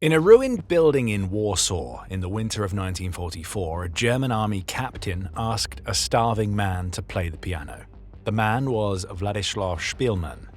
In a ruined building in Warsaw in the winter of 1944, a German army captain asked a starving man to play the piano. The man was Władysław Szpilman,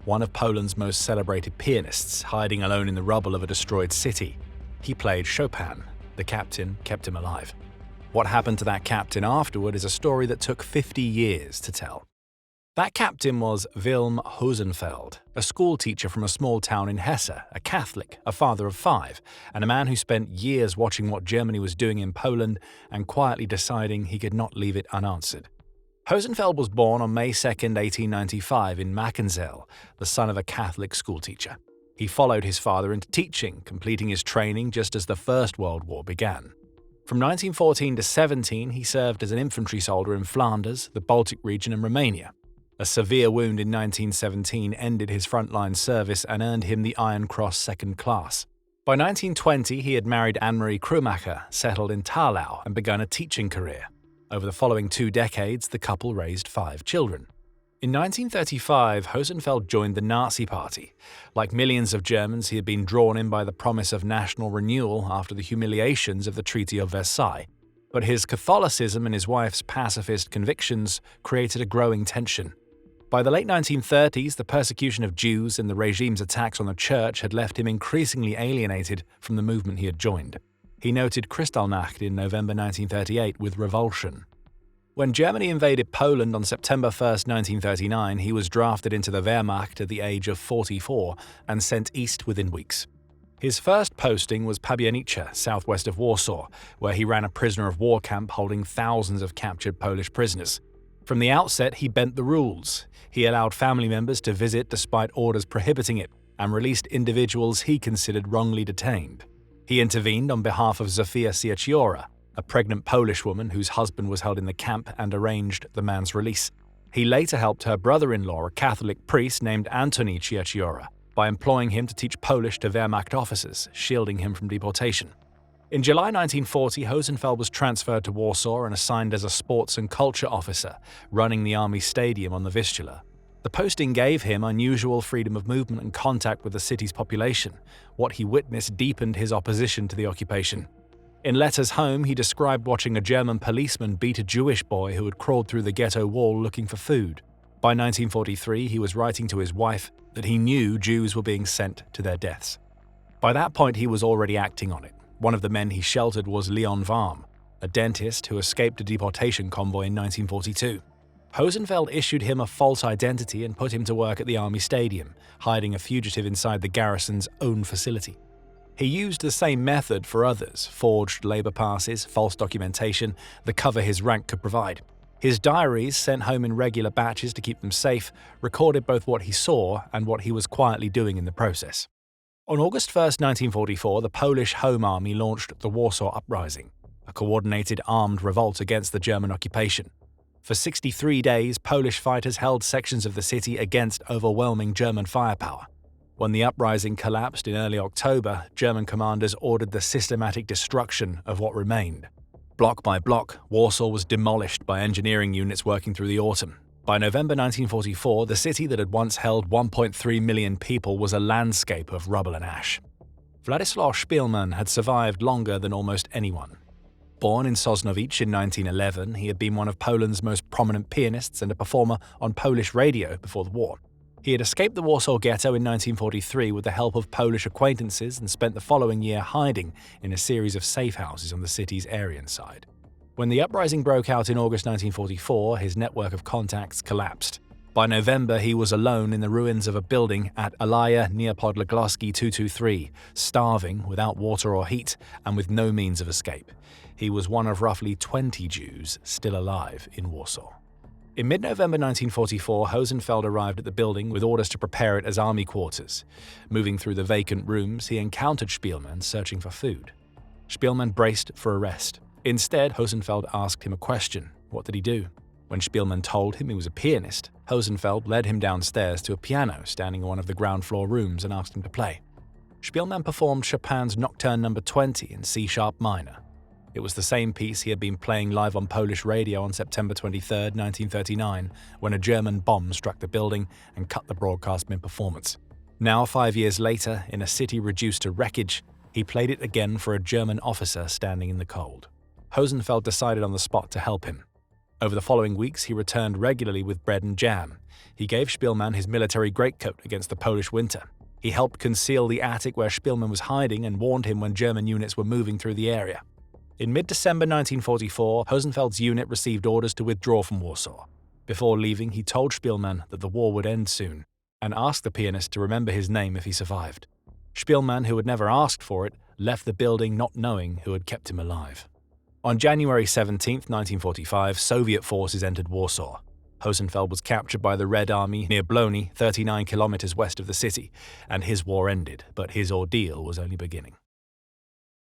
one of Poland's most celebrated pianists, hiding alone in the rubble of a destroyed city. He played Chopin. The captain kept him alive. What happened to that captain afterward is a story that took 50 years to tell. That captain was Wilm Hosenfeld, a schoolteacher from a small town in Hesse, a Catholic, a father of 5, and a man who spent years watching what Germany was doing in Poland and quietly deciding he could not leave it unanswered. Hosenfeld was born on May 2, 1895 in Mackenzel, the son of a Catholic schoolteacher. He followed his father into teaching, completing his training just as the First World War began. From 1914 to 17, he served as an infantry soldier in Flanders, the Baltic region, and Romania. A severe wound in 1917 ended his frontline service and earned him the Iron Cross Second Class. By 1920, he had married Anne-Marie Krummacher, settled in Thalau, and begun a teaching career. Over the following 2 decades, the couple raised 5 children. In 1935, Hosenfeld joined the Nazi Party. Like millions of Germans, he had been drawn in by the promise of national renewal after the humiliations of the Treaty of Versailles. But his Catholicism and his wife's pacifist convictions created a growing tension. By the late 1930s, the persecution of Jews and the regime's attacks on the church had left him increasingly alienated from the movement he had joined. He noted Kristallnacht in November 1938 with revulsion. When Germany invaded Poland on September 1, 1939, he was drafted into the Wehrmacht at the age of 44 and sent east within weeks. His first posting was Pianists, southwest of Warsaw, where he ran a prisoner of war camp holding thousands of captured Polish prisoners. From the outset, he bent the rules. He allowed family members to visit despite orders prohibiting it, and released individuals he considered wrongly detained. He intervened on behalf of Zofia Cieciora, a pregnant Polish woman whose husband was held in the camp, and arranged the man's release. He later helped her brother-in-law, a Catholic priest named Antoni Cieciora, by employing him to teach Polish to Wehrmacht officers, shielding him from deportation. In July 1940, Hosenfeld was transferred to Warsaw and assigned as a sports and culture officer, running the army stadium on the Vistula. The posting gave him unusual freedom of movement and contact with the city's population. What he witnessed deepened his opposition to the occupation. In letters home, he described watching a German policeman beat a Jewish boy who had crawled through the ghetto wall looking for food. By 1943, he was writing to his wife that he knew Jews were being sent to their deaths. By that point, he was already acting on it. One of the men he sheltered was Leon Warm, a dentist who escaped a deportation convoy in 1942. Hosenfeld issued him a false identity and put him to work at the army stadium, hiding a fugitive inside the garrison's own facility. He used the same method for others, forged labor passes, false documentation, the cover his rank could provide. His diaries, sent home in regular batches to keep them safe, recorded both what he saw and what he was quietly doing in the process. On August 1, 1944, the Polish Home Army launched the Warsaw Uprising, a coordinated armed revolt against the German occupation. For 63 days, Polish fighters held sections of the city against overwhelming German firepower. When the uprising collapsed in early October, German commanders ordered the systematic destruction of what remained. Block by block, Warsaw was demolished by engineering units working through the autumn. By November 1944, the city that had once held 1.3 million people was a landscape of rubble and ash. Władysław Szpilman had survived longer than almost anyone. Born in Sosnowiec in 1911, he had been one of Poland's most prominent pianists and a performer on Polish radio before the war. He had escaped the Warsaw Ghetto in 1943 with the help of Polish acquaintances and spent the following year hiding in a series of safe houses on the city's Aryan side. When the uprising broke out in August 1944, his network of contacts collapsed. By November, he was alone in the ruins of a building at Alaya near Podlegloski 223, starving, without water or heat, and with no means of escape. He was one of roughly 20 Jews still alive in Warsaw. In mid-November 1944, Hosenfeld arrived at the building with orders to prepare it as army quarters. Moving through the vacant rooms, he encountered Szpilman searching for food. Szpilman braced for arrest. Instead, Hosenfeld asked him a question. What did he do? When Szpilman told him he was a pianist, Hosenfeld led him downstairs to a piano standing in one of the ground floor rooms and asked him to play. Szpilman performed Chopin's Nocturne No. 20 in C-sharp minor. It was the same piece he had been playing live on Polish radio on September 23, 1939, when a German bomb struck the building and cut the broadcast mid-performance. Now, 5 years later, in a city reduced to wreckage, He played it again for a German officer standing in the cold. Hosenfeld decided on the spot to help him. Over the following weeks, he returned regularly with bread and jam. He gave Szpilman his military greatcoat against the Polish winter. He helped conceal the attic where Szpilman was hiding and warned him when German units were moving through the area. In mid-December 1944, Hosenfeld's unit received orders to withdraw from Warsaw. Before leaving, he told Szpilman that the war would end soon, and asked the pianist to remember his name if he survived. Szpilman, who had never asked for it, left the building not knowing who had kept him alive. On January 17, 1945, Soviet forces entered Warsaw. Hosenfeld was captured by the Red Army near Blony, 39 kilometers west of the city, and his war ended, but his ordeal was only beginning.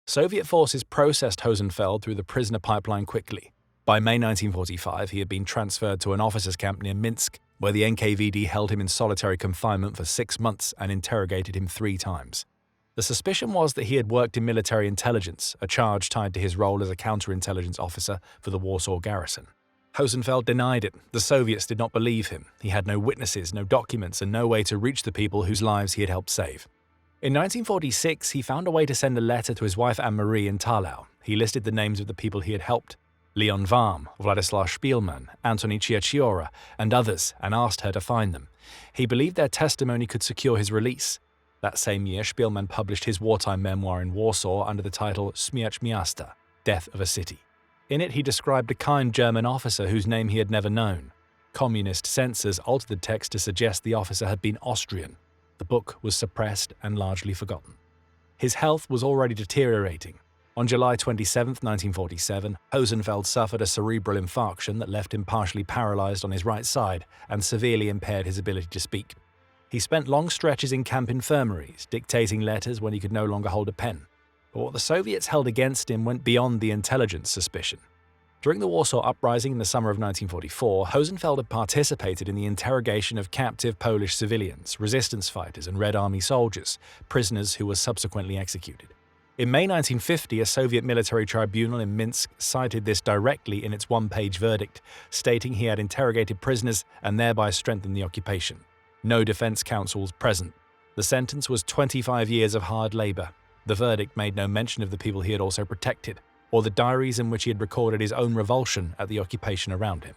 Soviet forces processed Hosenfeld through the prisoner pipeline quickly. By May 1945, he had been transferred to an officers' camp near Minsk, where the NKVD held him in solitary confinement for 6 months and interrogated him 3 times. The suspicion was that he had worked in military intelligence, a charge tied to his role as a counterintelligence officer for the Warsaw garrison. Hosenfeld denied it. The Soviets did not believe him. He had no witnesses, no documents, and no way to reach the people whose lives he had helped save. In 1946, he found a way to send a letter to his wife Anne-Marie in Tallinn. He listed the names of the people he had helped: Leon Warm, Władysław Szpilman, Antoni Cieciora, and others, and asked her to find them. He believed their testimony could secure his release. That same year, Szpilman published his wartime memoir in Warsaw under the title Śmierć miasta, Death of a City. In it, he described a kind German officer whose name he had never known. Communist censors altered the text to suggest the officer had been Austrian. The book was suppressed and largely forgotten. His health was already deteriorating. On July 27, 1947, Hosenfeld suffered a cerebral infarction that left him partially paralyzed on his right side and severely impaired his ability to speak. He spent long stretches in camp infirmaries, dictating letters when he could no longer hold a pen. But what the Soviets held against him went beyond the intelligence suspicion. During the Warsaw Uprising in the summer of 1944, Hosenfeld had participated in the interrogation of captive Polish civilians, resistance fighters, and Red Army soldiers, prisoners who were subsequently executed. In May 1950, a Soviet military tribunal in Minsk cited this directly in its one-page verdict, stating he had interrogated prisoners and thereby strengthened the occupation. No defense counsels present. The sentence was 25 years of hard labor. The verdict made no mention of the people he had also protected, or the diaries in which he had recorded his own revulsion at the occupation around him.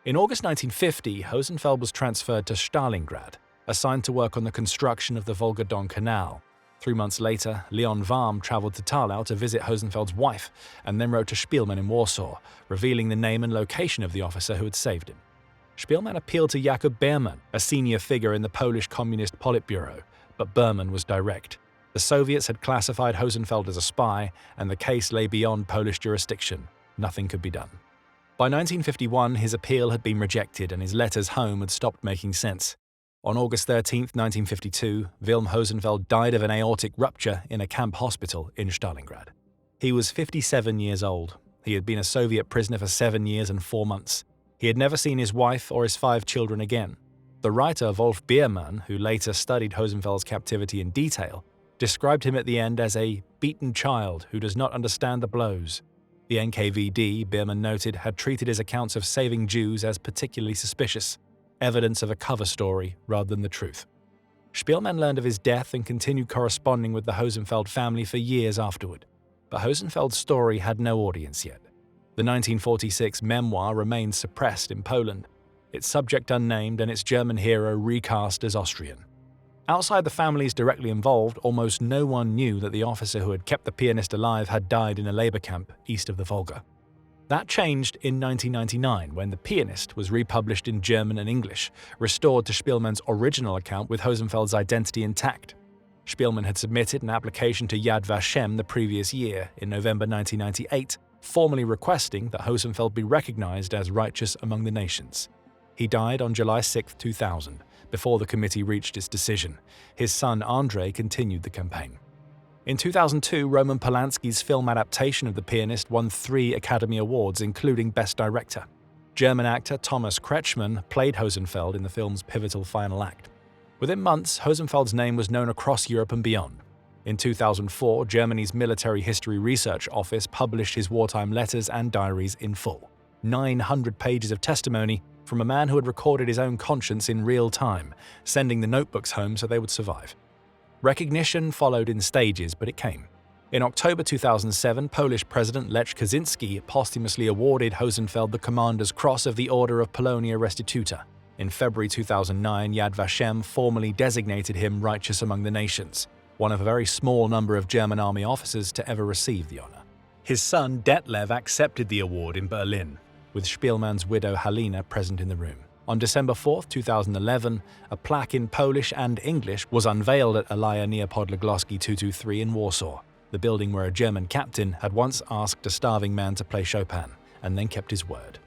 In August 1950, Hosenfeld was transferred to Stalingrad, assigned to work on the construction of the Volga-Don Canal. 3 months later, Leon Warm traveled to Tallinn to visit Hosenfeld's wife, and then wrote to Szpilman in Warsaw, revealing the name and location of the officer who had saved him. Szpilman appealed to Jakub Berman, a senior figure in the Polish Communist Politburo, but Berman was direct. The Soviets had classified Hosenfeld as a spy, and the case lay beyond Polish jurisdiction. Nothing could be done. By 1951, his appeal had been rejected and his letters home had stopped making sense. On August 13, 1952, Wilm Hosenfeld died of an aortic rupture in a camp hospital in Stalingrad. He was 57 years old. He had been a Soviet prisoner for 7 years and 4 months. He had never seen his wife or his 5 children again. The writer Wolf Biermann, who later studied Hosenfeld's captivity in detail, described him at the end as a beaten child who does not understand the blows. The NKVD, Biermann noted, had treated his accounts of saving Jews as particularly suspicious, evidence of a cover story rather than the truth. Szpilman learned of his death and continued corresponding with the Hosenfeld family for years afterward. But Hosenfeld's story had no audience yet. The 1946 memoir remained suppressed in Poland, its subject unnamed and its German hero recast as Austrian. Outside the families directly involved, almost no one knew that the officer who had kept the pianist alive had died in a labor camp east of the Volga. That changed in 1999 when The Pianist was republished in German and English, restored to Szpilman's original account with Hosenfeld's identity intact. Szpilman had submitted an application to Yad Vashem the previous year, in November 1998, formally requesting that Hosenfeld be recognized as righteous among the nations. He died on July 6, 2000, before the committee reached its decision. His son Andrei continued the campaign. In 2002, Roman Polanski's film adaptation of The Pianist won 3 Academy Awards, including Best Director. German actor Thomas Kretschmann played Hosenfeld in the film's pivotal final act. Within months, Hosenfeld's name was known across Europe and beyond. In 2004, Germany's Military History Research Office published his wartime letters and diaries in full. 900 pages of testimony from a man who had recorded his own conscience in real time, sending the notebooks home so they would survive. Recognition followed in stages, but it came. In October 2007, Polish President Lech Kaczynski posthumously awarded Hosenfeld the Commander's Cross of the Order of Polonia Restituta. In February 2009, Yad Vashem formally designated him Righteous Among the Nations, one of a very small number of German army officers to ever receive the honor. His son Detlev accepted the award in Berlin, with Szpilman's widow Halina present in the room. On December 4, 2011, a plaque in Polish and English was unveiled at Alea Niepodległości 223 in Warsaw, the building where a German captain had once asked a starving man to play Chopin, and then kept his word.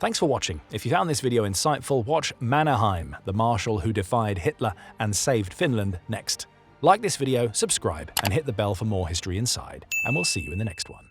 Thanks for watching. If you found this video insightful, watch Mannerheim, the marshal who defied Hitler and saved Finland, next. Like this video, subscribe, and hit the bell for more History Inside, and we'll see you in the next one.